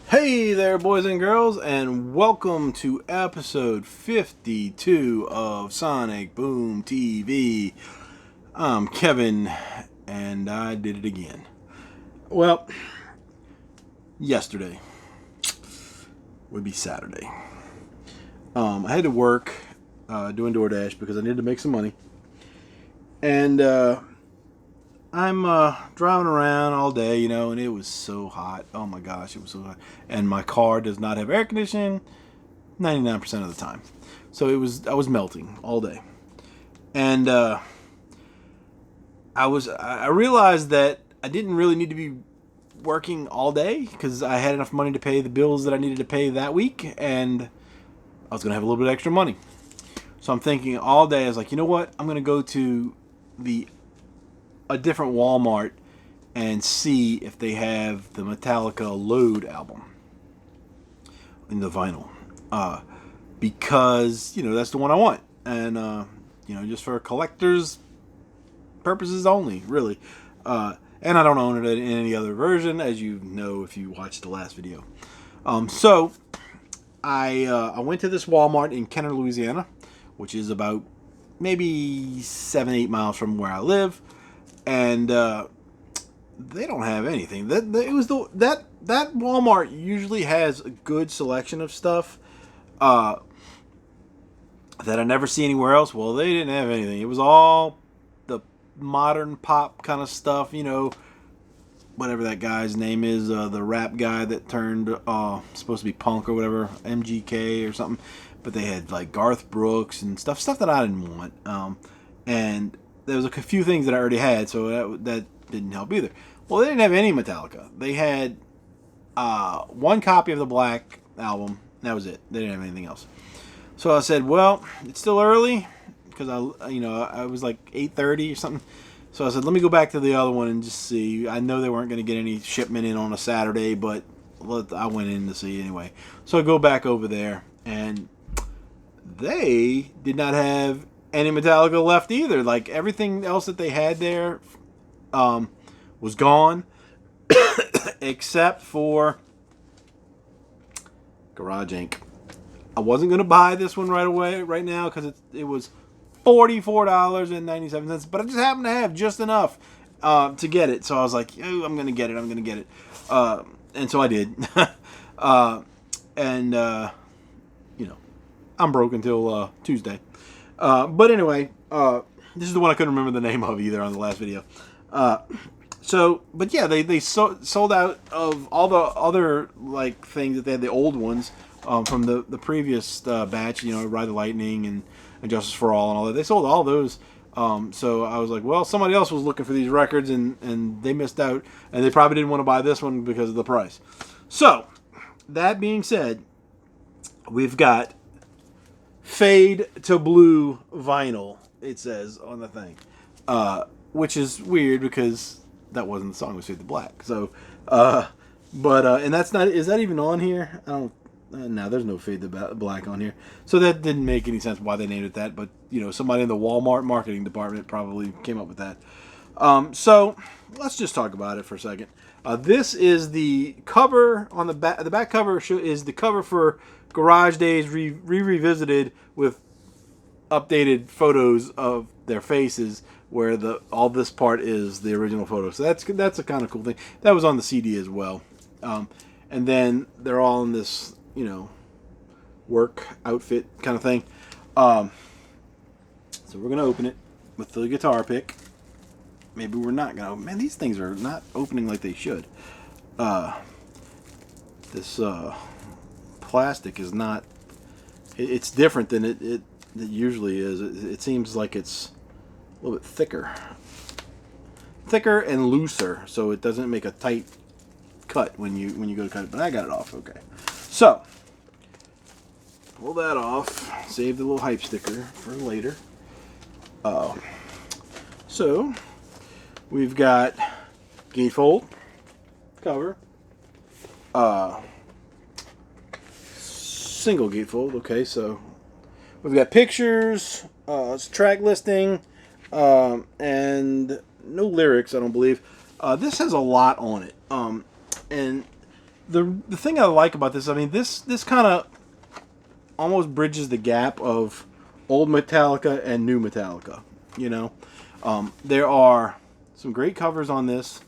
Hey there, boys and girls, and welcome to episode 52 of Sonic Boom TV. I'm Kevin, and I did it again. Well, yesterday would be Saturday. I had to work doing DoorDash because I needed to make some money, and I'm driving around all day, and it was so hot. Oh my gosh, it was so hot. And my car does not have air conditioning 99% of the time. So I was melting all day. And I realized that I didn't really need to be working all day because I had enough money to pay the bills that I needed to pay that week, and I was going to have a little bit extra money. So I'm thinking all day, I was like, you know what? I'm going to go to a different Walmart and see if they have the Metallica Load album in the vinyl, because that's the one I want, and just for collectors purposes only, really. And I don't own it in any other version, as you know if you watched the last video. So I went to this Walmart in Kenner, Louisiana, which is about maybe 7-8 miles from where I live. And they don't have anything. That Walmart usually has a good selection of stuff that I never see anywhere else. Well, they didn't have anything. It was all the modern pop kind of stuff. Whatever that guy's name is, the rap guy that turned supposed to be punk or whatever, MGK or something. But they had like Garth Brooks and stuff that I didn't want. And there was a few things that I already had, so that didn't help either. Well, they didn't have any Metallica. They had one copy of the Black album. That was it. They didn't have anything else. So I said, well, it's still early because I was like 8:30 or something. So I said, let me go back to the other one and just see. I know they weren't going to get any shipment in on a Saturday, but I went in to see anyway. So I go back over there, and they did not have any Metallica left either. Like everything else that they had there was gone, except for Garage Inc. I wasn't gonna buy this one right now, because it was $44.97, but I just happened to have just enough to get it. So I was like, oh, I'm gonna get it. And so I did. And I'm broke until Tuesday. But anyway, this is the one I couldn't remember the name of either on the last video. But yeah, they sold out of all the other like things that they had, the old ones from the previous batch. Ride the Lightning and Justice for All and all that. They sold all those. So I was like, well, somebody else was looking for these records and they missed out, and they probably didn't want to buy this one because of the price. So that being said, we've got Fade to Blue vinyl, it says on the thing, which is weird because that wasn't the song. It was Fade to Black. So and that's not, is that even on here? I don't no, there's no Fade to Black on here, so that didn't make any sense why they named it that. But somebody in the Walmart marketing department probably came up with that. So let's just talk about it for a second. This is the cover on the back. The back cover is the cover for Garage Days revisited with updated photos of their faces, where all this part is the original photo. So that's a kind of cool thing. That was on the CD as well. And then they're all in this work outfit kind of thing. So we're gonna open it with the guitar pick. Maybe we're not gonna. Man, these things are not opening like they should. This plastic is not. It's different than it usually is. It seems like it's a little bit thicker and looser, so it doesn't make a tight cut when you go to cut it. But I got it off okay. So pull that off. Save the little hype sticker for later. So we've got gatefold cover, single gatefold. Okay, so we've got pictures, track listing, and no lyrics, I don't believe. This has a lot on it, and the thing I like about this, I mean, this kind of almost bridges the gap of old Metallica and new Metallica. You know, there are some great covers on this.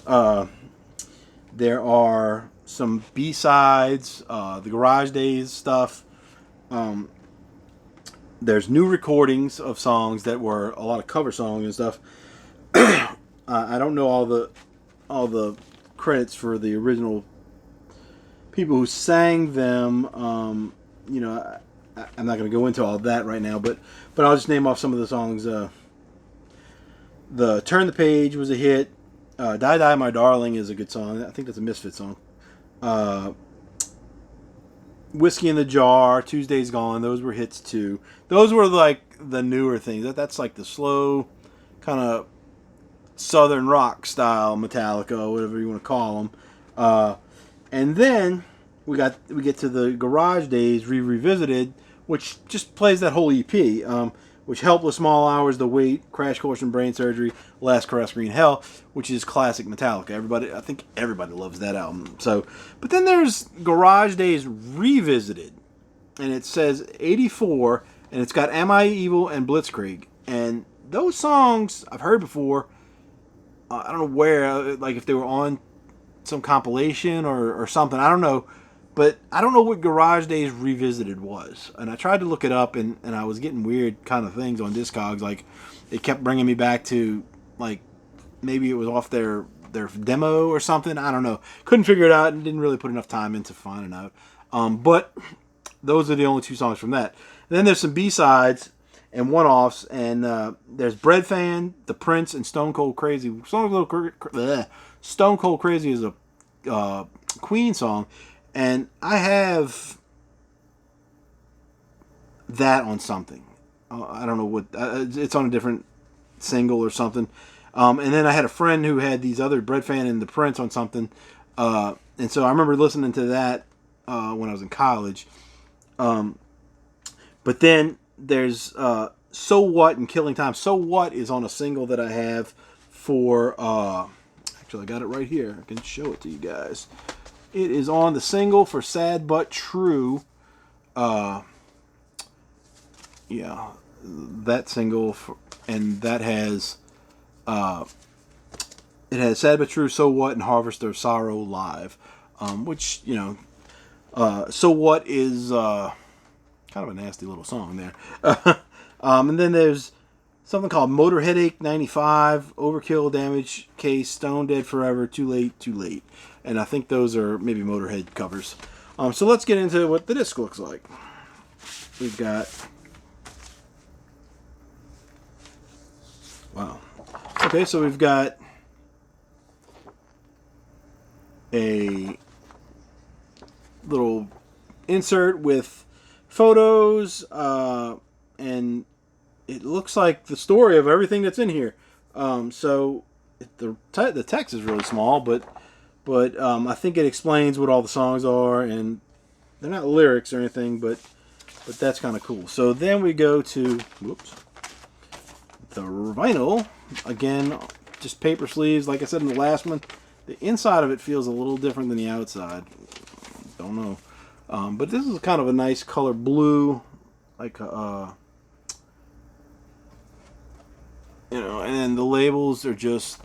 There are some B-sides, the Garage Days stuff. There's new recordings of songs that were a lot of cover songs and stuff. I don't know all the credits for the original people who sang them. You know, I'm not going to go into all that right now, but I'll just name off some of the songs. The Turn the Page was a hit. Die Die My Darling is a good song. I think that's a Misfit song. Whiskey in the Jar, Tuesday's Gone, those were hits too. Those were like the newer things. That's like the slow kind of southern rock style Metallica, whatever you want to call them. And then we get to the Garage Days revisited, which just plays that whole EP, which Helpless, Small Hours, The Wait, Crash Course in Brain Surgery, Last Caress, Green Hell, which is classic Metallica. I think everybody loves that album. So, but then there's Garage Days revisited, and it says 84, and it's got Am I Evil and Blitzkrieg, and those songs I've heard before. I don't know where, like if they were on some compilation or something. I don't know. But I don't know what Garage Days Revisited was. And I tried to look it up, and I was getting weird kind of things on Discogs. Like, it kept bringing me back to, like, maybe it was off their demo or something. I don't know. Couldn't figure it out and didn't really put enough time into finding out. But those are the only two songs from that. And then there's some B-sides and one-offs. And there's Bread Fan, The Prince, and Stone Cold Crazy. Stone Cold Crazy is a Queen song. And I have that on something. I don't know what. It's on a different single or something. And then I had a friend who had these other Bread Fan and The Prince on something. And so I remember listening to that when I was in college. But then there's So What and Killing Time. So What is on a single that I have for... actually, I got it right here. I can show it to you guys. It is on the single for Sad But True. Yeah, that single, and that has, it has Sad But True, So What, and Harvester of Sorrow live, which, you know, So What is kind of a nasty little song there. And then there's something called Motor Headache 95, Overkill, Damage Case, Stone Dead Forever, Too Late, Too Late. And I think those are maybe Motorhead covers. So let's get into what the disc looks like. We've got... Wow. Okay, so we've got a little insert with photos, and it looks like the story of everything that's in here. So the text is really small, but I think it explains what all the songs are, and they're not lyrics or anything, but that's kind of cool. So then we go to, the vinyl. Again, just paper sleeves. Like I said in the last one, the inside of it feels a little different than the outside. Don't know. But this is kind of a nice color blue, like you know, and then the labels are just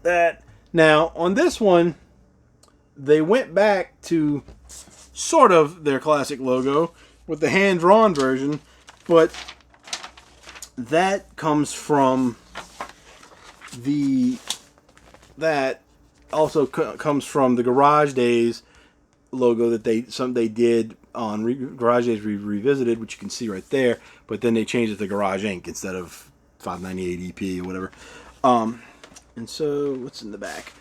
that. Now, on this one, they went back to sort of their classic logo with the hand-drawn version, but that comes from that also comes from the Garage Days logo that they did on Garage Days Revisited, which you can see right there, but then they changed it to Garage Inc. instead of 598 EP or whatever. And so, what's in the back?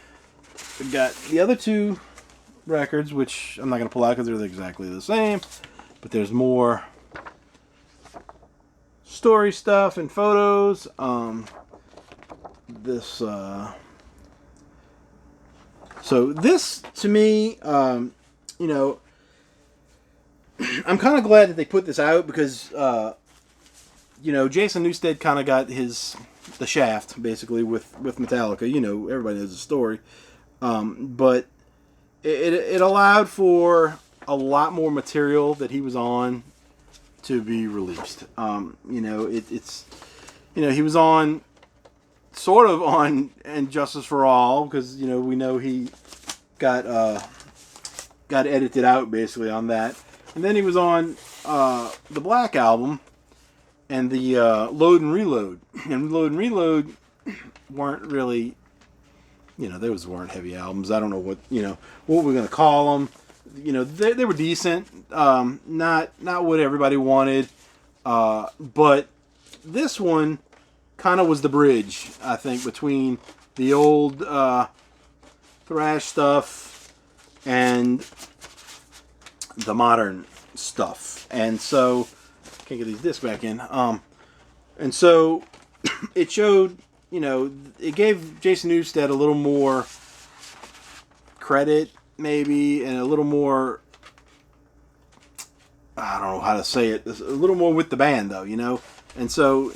We've got the other two records, which I'm not going to pull out because they're exactly the same. But there's more story stuff and photos. So this, to me, you know, I'm kind of glad that they put this out because, you know, Jason Newsted kind of got the shaft, basically, with Metallica. You know, everybody knows the story. But it allowed for a lot more material that he was on to be released. It's he was on sort of on and Justice for All, because we know he got edited out basically on that, and then he was on the Black Album and the Load and Reload, and Load and Reload weren't really, those weren't heavy albums. I don't know what we're gonna call them. They were decent, not what everybody wanted, but this one kind of was the bridge, I think, between the old thrash stuff and the modern stuff. And so, can't get these discs back in. And so it showed, it gave Jason Newsted a little more credit, maybe, and a little more, I don't know how to say it, a little more with the band, though, And so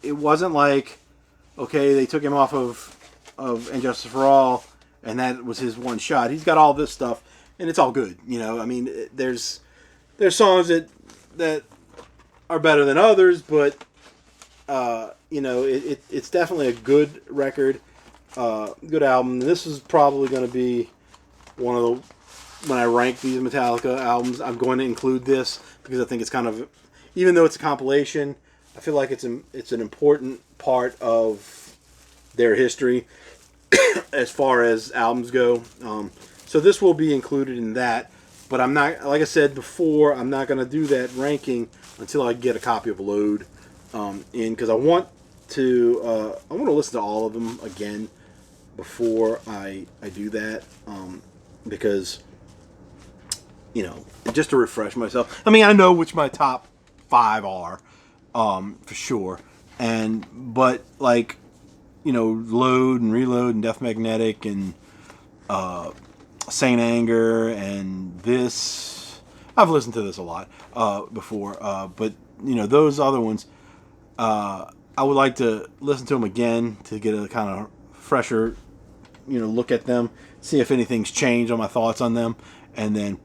it wasn't like, okay, they took him off of And Justice for All, and that was his one shot. He's got all this stuff, and it's all good. I mean, there's songs that are better than others, but it's definitely a good record, good album. And this is probably going to be one of the, when I rank these Metallica albums, I'm going to include this because I think it's kind of, even though it's a compilation, I feel like it's an important part of their history as far as albums go. So this will be included in that, but I'm not, like I said before, I'm not going to do that ranking until I get a copy of Load in, because I want to listen to all of them again before I do that, because just to refresh myself. I mean, I know which my top 5 are, for sure, but like, Load and Reload and Death Magnetic and Saint Anger and this, I've listened to this a lot before, but those other ones, I would like to listen to them again to get a kind of fresher look at them, see if anything's changed on my thoughts on them, and then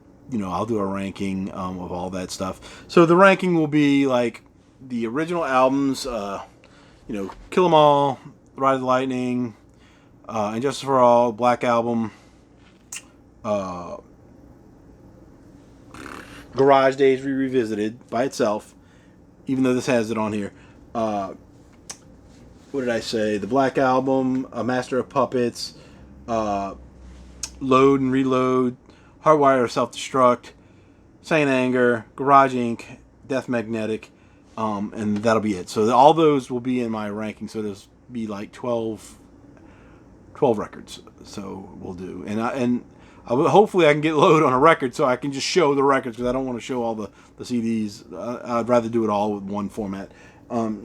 I'll do a ranking of all that stuff. So the ranking will be like the original albums, Kill 'Em All, Ride of the Lightning, and Justice for All, Black Album, Garage Days Revisited by itself, even though this has it on here. What did I say? The Black Album, Master of Puppets, Load and Reload, Hardwire or Self-Destruct, Saint Anger, Garage Inc., Death Magnetic, and that'll be it. So all those will be in my ranking. So there's be like 12 records. So we'll do, and hopefully I can get Load on a record so I can just show the records, because I don't want to show all the CDs. I'd rather do it all with one format.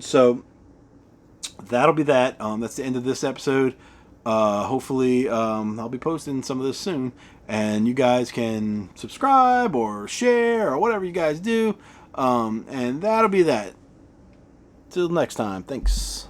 So that'll be that. That's the end of this episode. Hopefully I'll be posting some of this soon, and you guys can subscribe or share or whatever you guys do, and that'll be that. Till next time. Thanks.